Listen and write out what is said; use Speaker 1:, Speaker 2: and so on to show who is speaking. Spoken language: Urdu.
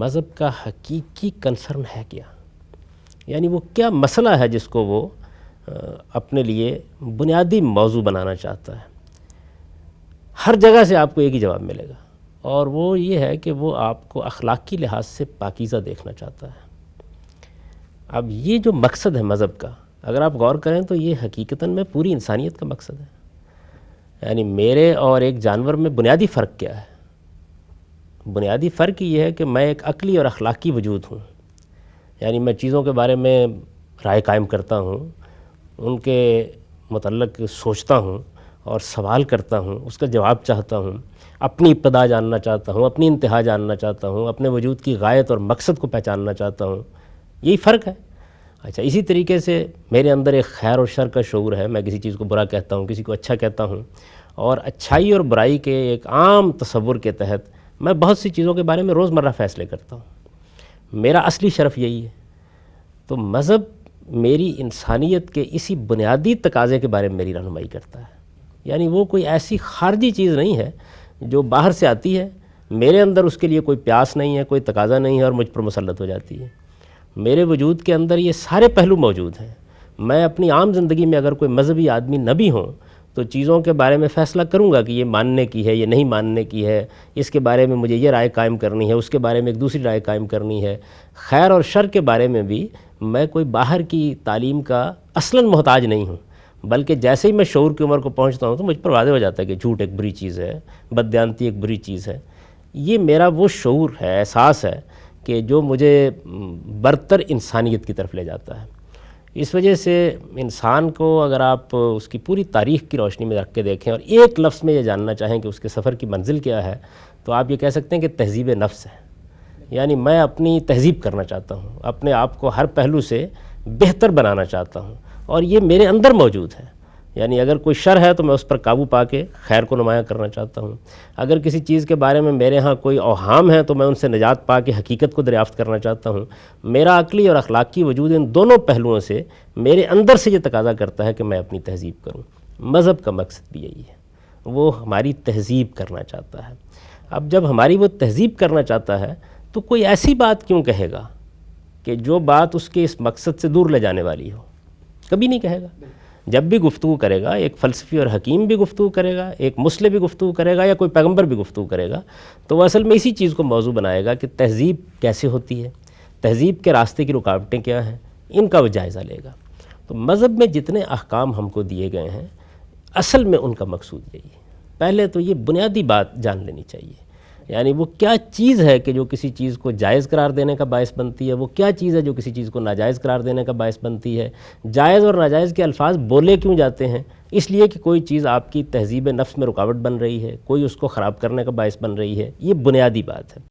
Speaker 1: مذہب کا حقیقی کنسرن ہے کیا، یعنی وہ کیا مسئلہ ہے جس کو وہ اپنے لیے بنیادی موضوع بنانا چاہتا ہے۔ ہر جگہ سے آپ کو ایک ہی جواب ملے گا، اور وہ یہ ہے کہ وہ آپ کو اخلاقی لحاظ سے پاکیزہ دیکھنا چاہتا ہے۔ اب یہ جو مقصد ہے مذہب کا، اگر آپ غور کریں تو یہ حقیقتاً میں پوری انسانیت کا مقصد ہے۔ یعنی میرے اور ایک جانور میں بنیادی فرق کیا ہے؟ بنیادی فرق یہ ہے کہ میں ایک عقلی اور اخلاقی وجود ہوں، یعنی میں چیزوں کے بارے میں رائے قائم کرتا ہوں، ان کے متعلق سوچتا ہوں اور سوال کرتا ہوں، اس کا جواب چاہتا ہوں، اپنی ابتدا جاننا چاہتا ہوں، اپنی انتہا جاننا چاہتا ہوں، اپنے وجود کی غایت اور مقصد کو پہچاننا چاہتا ہوں۔ یہی فرق ہے۔ اچھا، اسی طریقے سے میرے اندر ایک خیر اور شر کا شعور ہے، میں کسی چیز کو برا کہتا ہوں، کسی کو اچھا کہتا ہوں، اور اچھائی اور برائی کے ایک عام تصور کے تحت میں بہت سی چیزوں کے بارے میں روزمرہ فیصلے کرتا ہوں۔ میرا اصلی شرف یہی ہے۔ تو مذہب میری انسانیت کے اسی بنیادی تقاضے کے بارے میں میری رہنمائی کرتا ہے، یعنی وہ کوئی ایسی خارجی چیز نہیں ہے جو باہر سے آتی ہے، میرے اندر اس کے لیے کوئی پیاس نہیں ہے، کوئی تقاضا نہیں ہے اور مجھ پر مسلط ہو جاتی ہے۔ میرے وجود کے اندر یہ سارے پہلو موجود ہیں۔ میں اپنی عام زندگی میں اگر کوئی مذہبی آدمی نہ بھی ہوں تو چیزوں کے بارے میں فیصلہ کروں گا کہ یہ ماننے کی ہے، یہ نہیں ماننے کی ہے، اس کے بارے میں مجھے یہ رائے قائم کرنی ہے، اس کے بارے میں ایک دوسری رائے قائم کرنی ہے۔ خیر اور شر کے بارے میں بھی میں کوئی باہر کی تعلیم کا اصلاً محتاج نہیں ہوں، بلکہ جیسے ہی میں شعور کی عمر کو پہنچتا ہوں تو مجھ پر واضح ہو جاتا ہے کہ جھوٹ ایک بری چیز ہے، بددیانتی ایک بری چیز ہے۔ یہ میرا وہ شعور ہے، احساس ہے کہ جو مجھے برتر انسانیت کی طرف لے جاتا ہے۔ اس وجہ سے انسان کو اگر آپ اس کی پوری تاریخ کی روشنی میں رکھ کے دیکھیں اور ایک لفظ میں یہ جاننا چاہیں کہ اس کے سفر کی منزل کیا ہے، تو آپ یہ کہہ سکتے ہیں کہ تہذیب نفس ہے۔ یعنی میں اپنی تہذیب کرنا چاہتا ہوں، اپنے آپ کو ہر پہلو سے بہتر بنانا چاہتا ہوں، اور یہ میرے اندر موجود ہے۔ یعنی اگر کوئی شر ہے تو میں اس پر قابو پا کے خیر کو نمایاں کرنا چاہتا ہوں، اگر کسی چیز کے بارے میں میرے ہاں کوئی اوہام ہے تو میں ان سے نجات پا کے حقیقت کو دریافت کرنا چاہتا ہوں۔ میرا عقلی اور اخلاقی وجود ان دونوں پہلوؤں سے میرے اندر سے یہ تقاضا کرتا ہے کہ میں اپنی تہذیب کروں۔ مذہب کا مقصد بھی یہی ہے، وہ ہماری تہذیب کرنا چاہتا ہے۔ اب جب ہماری وہ تہذیب کرنا چاہتا ہے تو کوئی ایسی بات کیوں کہے گا کہ جو بات اس کے اس مقصد سے دور لے جانے والی ہو؟ کبھی نہیں کہے گا۔ جب بھی گفتگو کرے گا، ایک فلسفی اور حکیم بھی گفتگو کرے گا، ایک مسلم بھی گفتگو کرے گا، یا کوئی پیغمبر بھی گفتگو کرے گا، تو وہ اصل میں اسی چیز کو موضوع بنائے گا کہ تہذیب کیسے ہوتی ہے، تہذیب کے راستے کی رکاوٹیں کیا ہیں، ان کا وہ جائزہ لے گا۔ تو مذہب میں جتنے احکام ہم کو دیے گئے ہیں، اصل میں ان کا مقصود یہی ہے۔ پہلے تو یہ بنیادی بات جان لینی چاہیے، یعنی وہ کیا چیز ہے کہ جو کسی چیز کو جائز قرار دینے کا باعث بنتی ہے، وہ کیا چیز ہے جو کسی چیز کو ناجائز قرار دینے کا باعث بنتی ہے۔ جائز اور ناجائز کے الفاظ بولے کیوں جاتے ہیں؟ اس لیے کہ کوئی چیز آپ کی تہذیب نفس میں رکاوٹ بن رہی ہے، کوئی اس کو خراب کرنے کا باعث بن رہی ہے۔ یہ بنیادی بات ہے۔